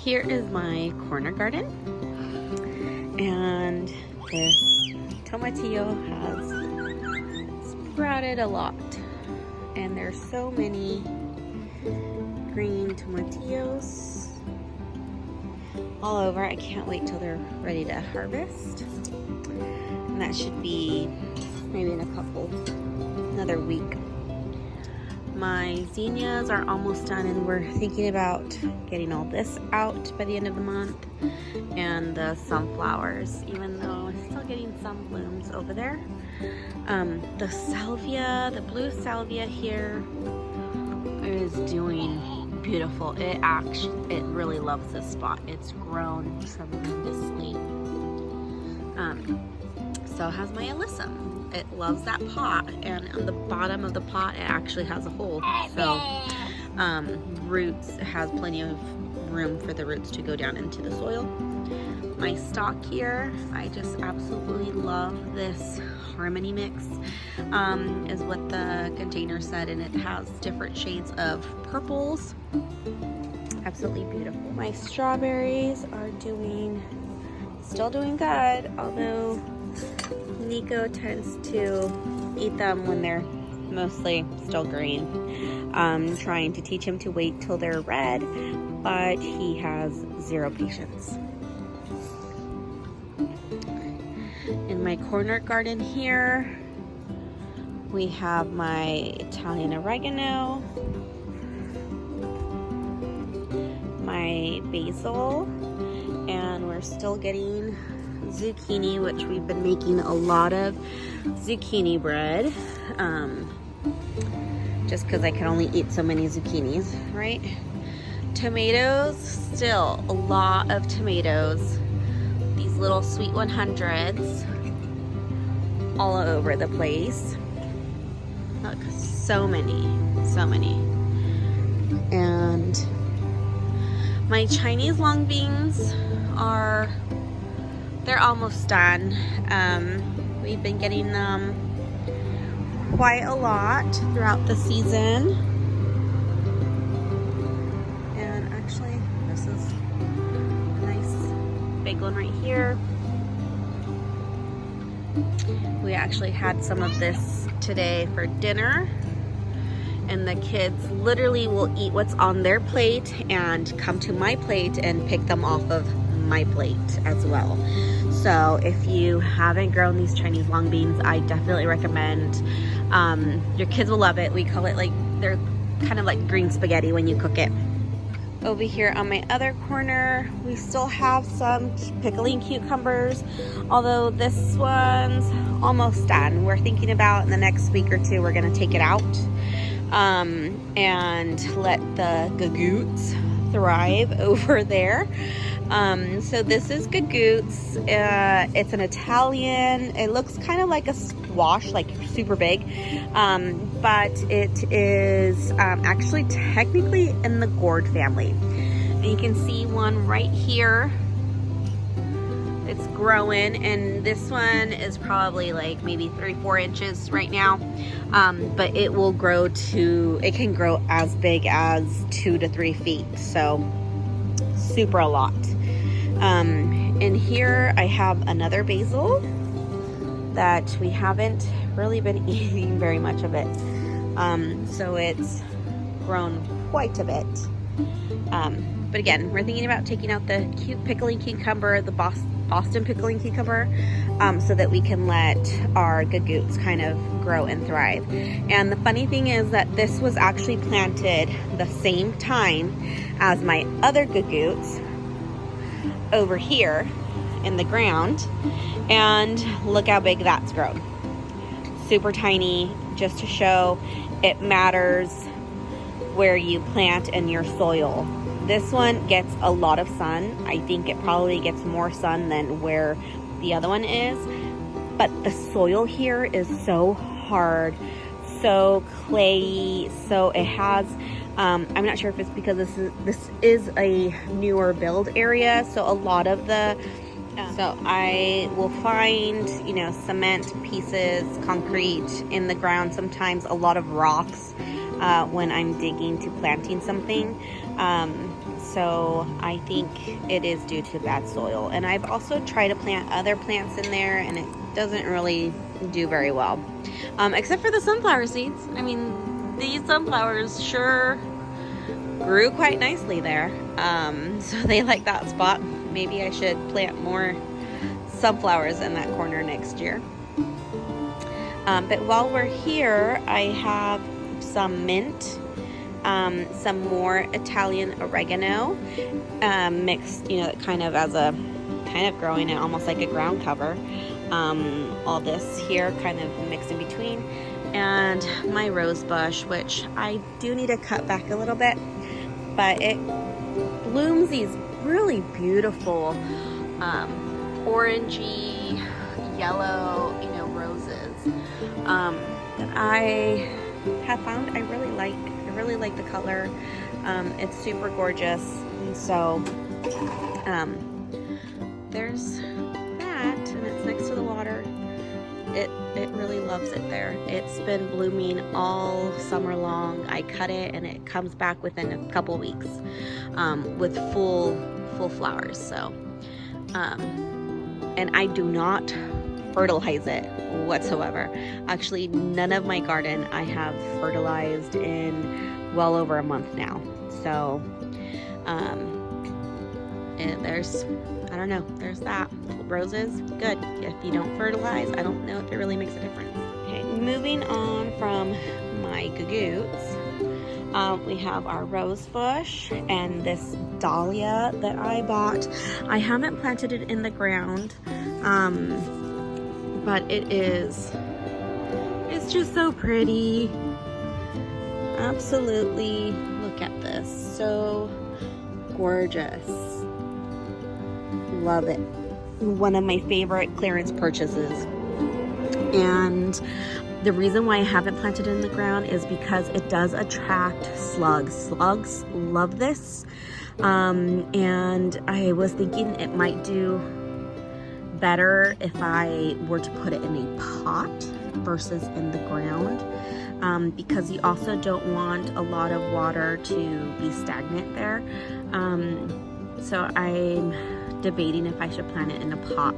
Here is my corner garden, and this tomatillo has sprouted a lot, and there's so many green tomatillos all over. I can't wait till they're ready to harvest, and that should be maybe in another week. My zinnias are almost done, and we're thinking about getting all this out by the end of the month, and the sunflowers, even though I'm still getting some blooms over there. The salvia, the blue salvia here is doing beautiful. It really loves this spot. It's grown tremendously. So has my alyssum. It loves that pot, and on the bottom of the pot it actually has a hole, so roots, it has plenty of room for the roots to go down into the soil. My stock here, I just absolutely love this Harmony Mix, is what the container said, and it has different shades of purples. Absolutely beautiful. My strawberries are still doing good, although Nico tends to eat them when they're mostly still green. I'm trying to teach him to wait till they're red, but he has zero patience. In my corner garden here, we have my Italian oregano, my basil, and we're still getting zucchini, which we've been making a lot of zucchini bread, just because I can only eat so many zucchinis, right? Tomatoes, still a lot of tomatoes. These little sweet 100s all over the place. Look, so many. And my Chinese long beans they're almost done. We've been getting them quite a lot throughout the season. And actually, this is a nice big one right here. We actually had some of this today for dinner, and the kids literally will eat what's on their plate and come to my plate and pick them off of my plate as well. So if you haven't grown these Chinese long beans, I definitely recommend. Your kids will love it. We call it, they're kind of like green spaghetti when you cook it. Over here on my other corner, we still have some pickling cucumbers, although this one's almost done. We're thinking about in the next week or two, we're gonna take it out and let the gagoots thrive over there. So this is gagoots. It's an Italian, it looks kind of like a squash, like super big, but it is actually technically in the gourd family. And you can see one right here. It's growing, and this one is probably like maybe 3-4 inches right now, but it will grow it can grow as big as 2 to 3 feet, so super a lot. And here I have another basil that we haven't really been eating very much of it, so it's grown quite a bit. But again, we're thinking about taking out the pickling cucumber, the Boston pickling cucumber, so that we can let our gagoots kind of grow and thrive. And the funny thing is that this was actually planted the same time as my other gagoots over here in the ground, and look how big that's grown. Super tiny, just to show it matters where you plant in your soil. This one gets a lot of sun. I think it probably gets more sun than where the other one is, but the soil here is so hard, so clayey, so it has I'm not sure if it's because this is a newer build area, so a lot of the so I will find, cement pieces, concrete in the ground, sometimes a lot of rocks when I'm digging to planting something. So I think it is due to bad soil. And I've also tried to plant other plants in there, and it doesn't really do very well. Except for the sunflower seeds. I mean, these sunflowers sure grew quite nicely there. So they like that spot. Maybe I should plant more sunflowers in that corner next year. But while we're here, I have some mint, some more Italian oregano, mixed, you know, kind of growing it almost like a ground cover. All this here kind of mixed in between, and my rose bush, which I do need to cut back a little bit, but it blooms these really beautiful orangey yellow, you know, roses that I have found I really like. I really like the color. It's super gorgeous. And so there's that, and it's next to the water. It really loves it there. It's been blooming all summer long. I cut it and it comes back within a couple weeks with full flowers. So and I do not fertilize it whatsoever. Actually, none of my garden I have fertilized in well over a month now. So and there's, I don't know, there's that. Roses, good. If you don't fertilize, I don't know if it really makes a difference. Okay, moving on from my gagoots, we have our rose bush and this dahlia that I bought. I haven't planted it in the ground, but it's just so pretty. Absolutely, look at this, so gorgeous. Love it. One of my favorite clearance purchases. And the reason why I haven't planted it in the ground is because it does attract slugs. Slugs love this. And I was thinking it might do better if I were to put it in a pot versus in the ground. Because you also don't want a lot of water to be stagnant there. So I'm debating if I should plant it in a pot.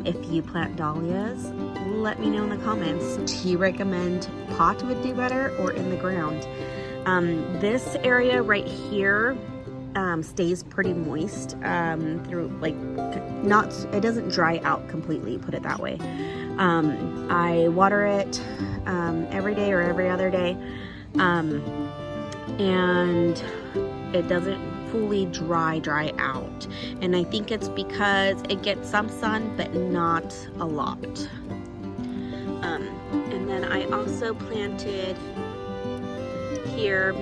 If you plant dahlias, let me know in the comments. Do you recommend pot would do better or in the ground? This area right here stays pretty moist through, like, it doesn't dry out completely, put it that way. I water it every day or every other day, and it doesn't fully dry out, and I think it's because it gets some sun but not a lot. And then I also planted here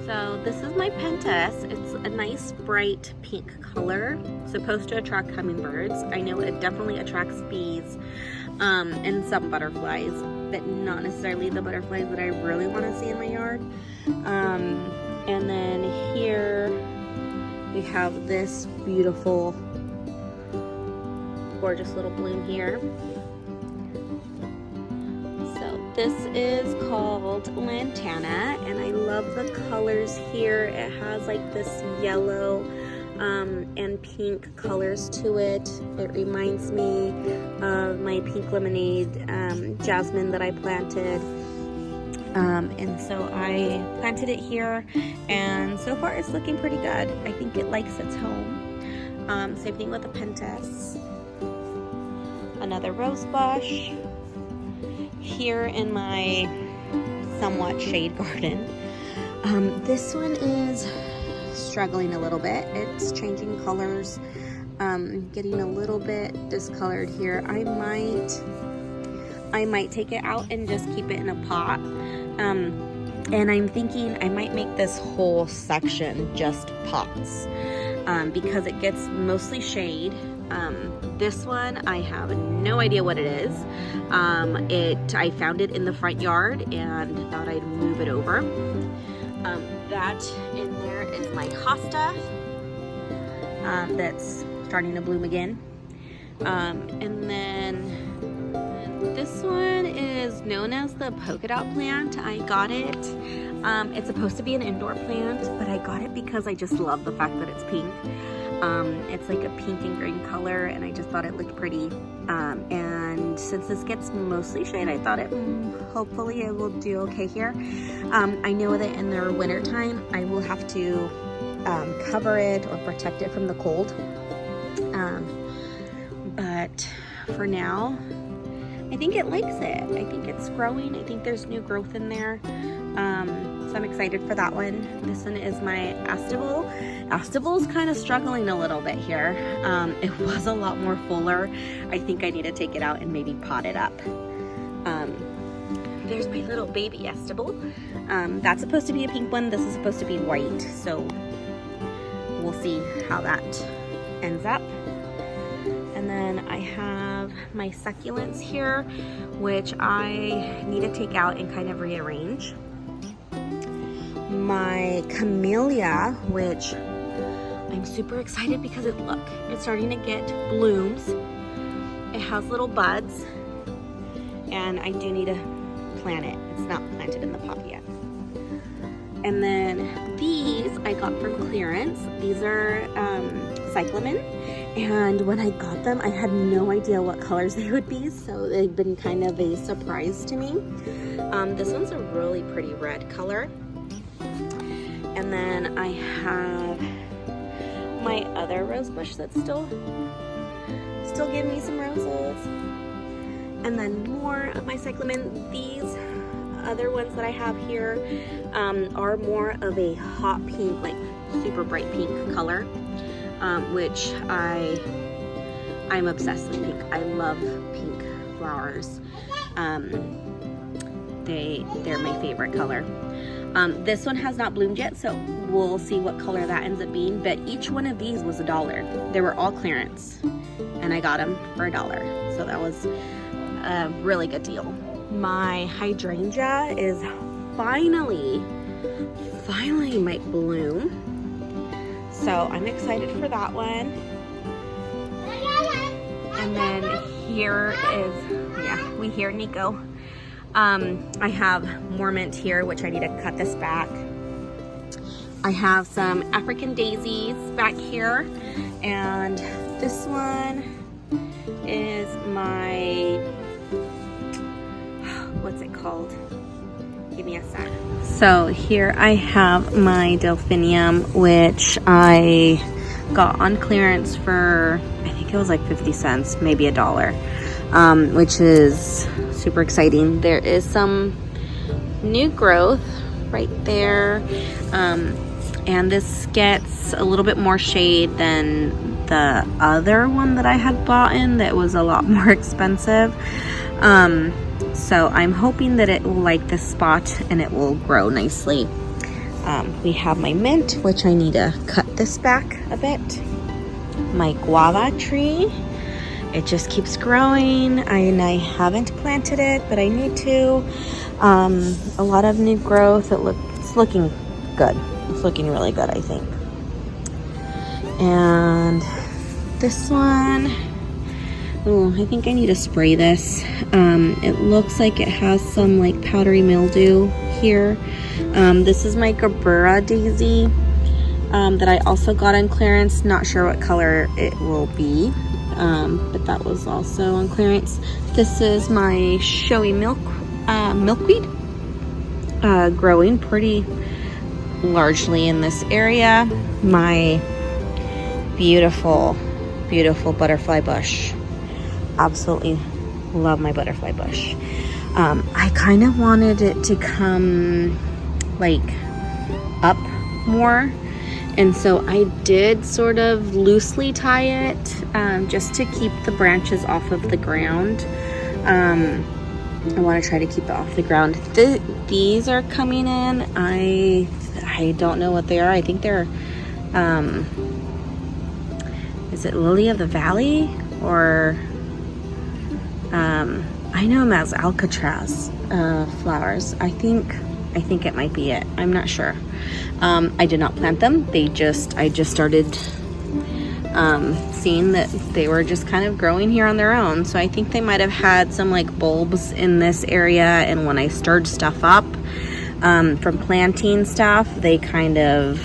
so this is my pentas. It's a nice bright pink color, supposed to attract hummingbirds. I know it definitely attracts bees and some butterflies, but not necessarily the butterflies that I really want to see in my yard. And then here we have this beautiful, gorgeous little bloom here. So this is called Lantana, and I love the colors here. It has like this yellow and pink colors to it. It reminds me of my pink lemonade jasmine that I planted. And so I planted it here, and so far it's looking pretty good. I think it likes its home. Same thing with the pentas. Another rose bush here in my somewhat shade garden. This one is struggling a little bit. It's changing colors, getting a little bit discolored here. I might take it out and just keep it in a pot. And I'm thinking I might make this whole section just pots, because it gets mostly shade. This one, I have no idea what it is. I found it in the front yard and thought I'd move it over. That in there is my hosta, that's starting to bloom again. And then this one is known as the polka dot plant. I got it It's supposed to be an indoor plant, but I got it because I just love the fact that it's pink. It's like a pink and green color, and I just thought it looked pretty. And since this gets mostly shade, I thought hopefully it will do okay here. I know that in the winter time, I will have to cover it or protect it from the cold. But for now, I think it likes it. I think it's growing. I think there's new growth in there. So I'm excited for that one. This one is my Astable. Astable's kind of struggling a little bit here. It was a lot more fuller. I think I need to take it out and maybe pot it up. There's my little baby Astable. That's supposed to be a pink one. This is supposed to be white. So we'll see how that ends up. And then I have my succulents here, which I need to take out and kind of rearrange. My camellia, which I'm super excited because it's starting to get blooms. It has little buds, and I do need to plant it. It's not planted in the pot yet. And then these I got from clearance. These are cyclamen, and when I got them, I had no idea what colors they would be, so they've been kind of a surprise to me. This one's a really pretty red color. And then I have my other rose bush that's still giving me some roses. And then more of my cyclamen. These other ones that I have here are more of a hot pink, like super bright pink color, which I'm obsessed with pink. I love pink flowers. They're my favorite color. This one has not bloomed yet, so we'll see what color that ends up being, but each one of these was $1. They were all clearance, and I got them for $1, so that was a really good deal. My hydrangea is finally might bloom, so I'm excited for that one. And then here is, yeah, we hear Nico. I have more mint here, which I need to cut this back. I have some African daisies back here, and this one is my, what's it called? Give me a sec. So here I have my delphinium, which I got on clearance for, I think it was like 50 cents, maybe $1, which is super exciting. There is some new growth right there, and this gets a little bit more shade than the other one that I had bought in that was a lot more expensive. So I'm hoping that it will like this spot and it will grow nicely. We have my mint, which I need to cut this back a bit. My guava tree, it just keeps growing, and I haven't planted it, but I need to. A lot of new growth. It's looking good. It's looking really good, I think. And this one, oh, I think I need to spray this. It looks like it has some like powdery mildew here. This is my Gerbera daisy that I also got on clearance. Not sure what color it will be. But that was also on clearance. This is my showy milkweed, growing pretty largely in this area. My beautiful butterfly bush. Absolutely love my butterfly bush. I kind of wanted it to come like up more, and so I did sort of loosely tie it, just to keep the branches off of the ground. I want to try to keep it off the ground. These are coming in. I don't know what they are. I think they're, is it Lily of the Valley? Or, I know them as Alcatraz flowers. I think it might be it. I'm not sure. I did not plant them. I just started seeing that they were just kind of growing here on their own. So I think they might have had some like bulbs in this area, and when I stirred stuff up, from planting stuff, they kind of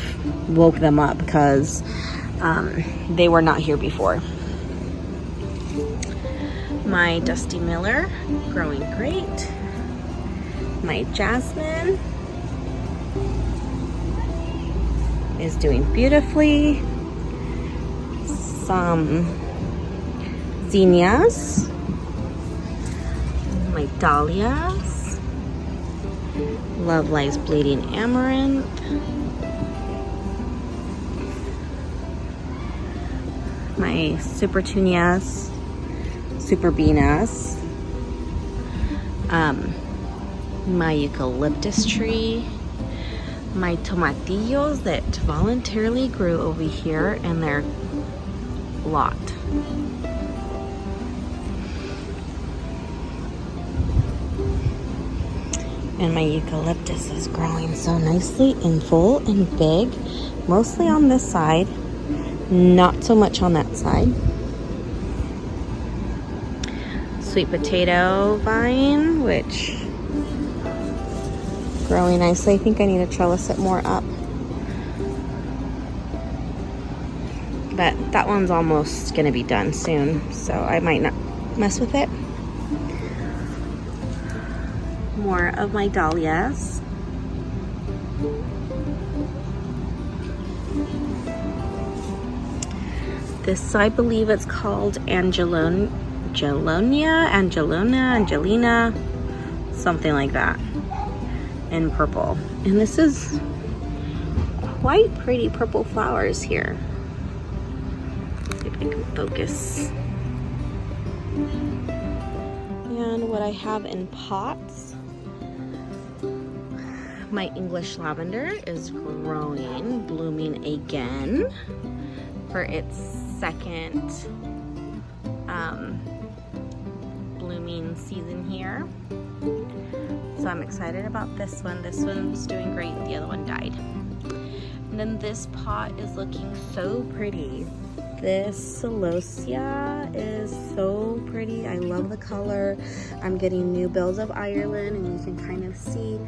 woke them up because they were not here before. My Dusty Miller, growing great. My Jasmine is doing beautifully. Some zinnias. My dahlias. Love Lies Bleeding Amaranth. My Supertunias, Superbenas. My eucalyptus tree. My tomatillos that voluntarily grew over here in their lot. And my eucalyptus is growing so nicely and full and big, mostly on this side, not so much on that side. Sweet potato vine, which growing nicely. I think I need to trellis it more up. But that one's almost gonna be done soon, so I might not mess with it. More of my dahlias. This, I believe it's called Angelina, something like that, in purple. And this is quite pretty purple flowers here. See if I can focus. And what I have in pots, my English lavender is growing, blooming again for its second blooming season here. So I'm excited about this one. This one's doing great. The other one died. And then this pot is looking so pretty. This celosia is so pretty. I love the color. I'm getting new bells of Ireland, and you can kind of see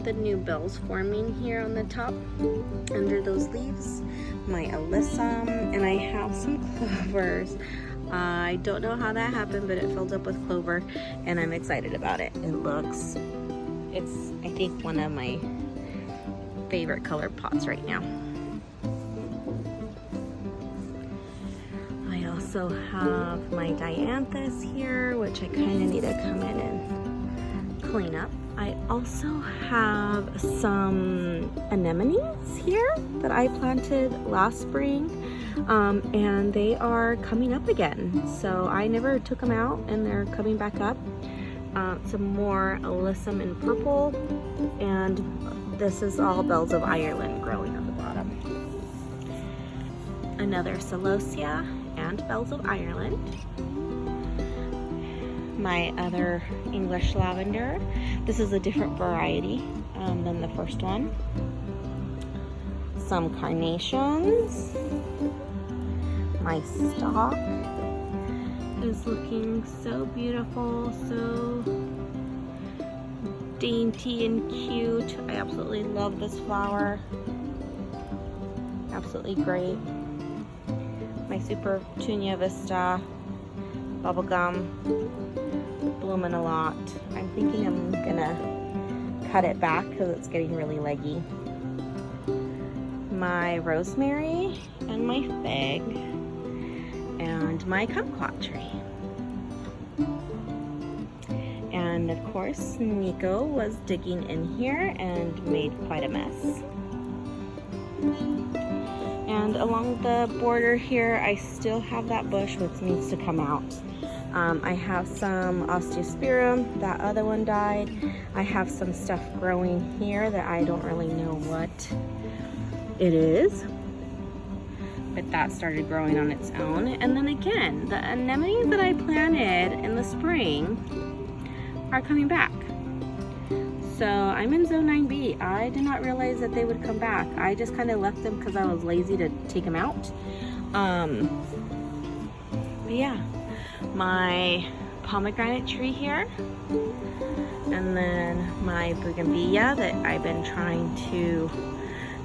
the new bells forming here on the top under those leaves. My alyssum, and I have some clovers. I don't know how that happened, but it filled up with clover, and I'm excited about it. It's I think one of my favorite colored pots right now. I also have my dianthus here, which I kind of need to come in and clean up. I also have some anemones here that I planted last spring, and they are coming up again. So I never took them out, and they're coming back up. Some more alyssum in purple, and this is all bells of Ireland growing on the bottom. Another celosia and bells of Ireland. My other English lavender. This is a different variety than the first one. Some carnations. My stalk is looking so beautiful, so dainty and cute. I absolutely love this flower. Absolutely great. My Supertunia Vista bubblegum, blooming a lot. I'm thinking I'm gonna cut it back because it's getting really leggy. My rosemary and my fig and my kumquat tree. And of course, Nico was digging in here and made quite a mess. And along the border here, I still have that bush which needs to come out. I have some osteosphaerum, that other one died. I have some stuff growing here that I don't really know what it is, but that started growing on its own. And then again, the anemones that I planted in the spring are coming back. So I'm in zone 9B. I did not realize that they would come back. I just kind of left them because I was lazy to take them out. But yeah, my pomegranate tree here. And then my bougainvillea that I've been trying to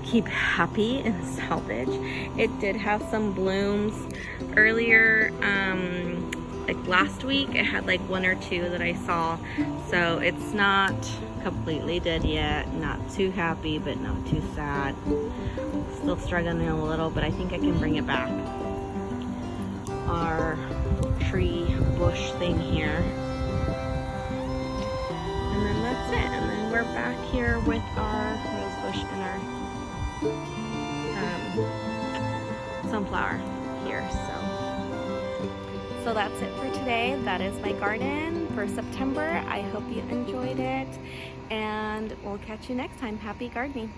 keep happy and salvage. It did have some blooms earlier, like last week. It had like 1 or 2 that I saw. So it's not completely dead yet. Not too happy, but not too sad. Still struggling a little, but I think I can bring it back. Our tree bush thing here. And then that's it. And then we're back here with our rose bush and our sunflower here. So that's it for today. That is my garden for September. I hope you enjoyed it, and we'll catch you next time. Happy gardening.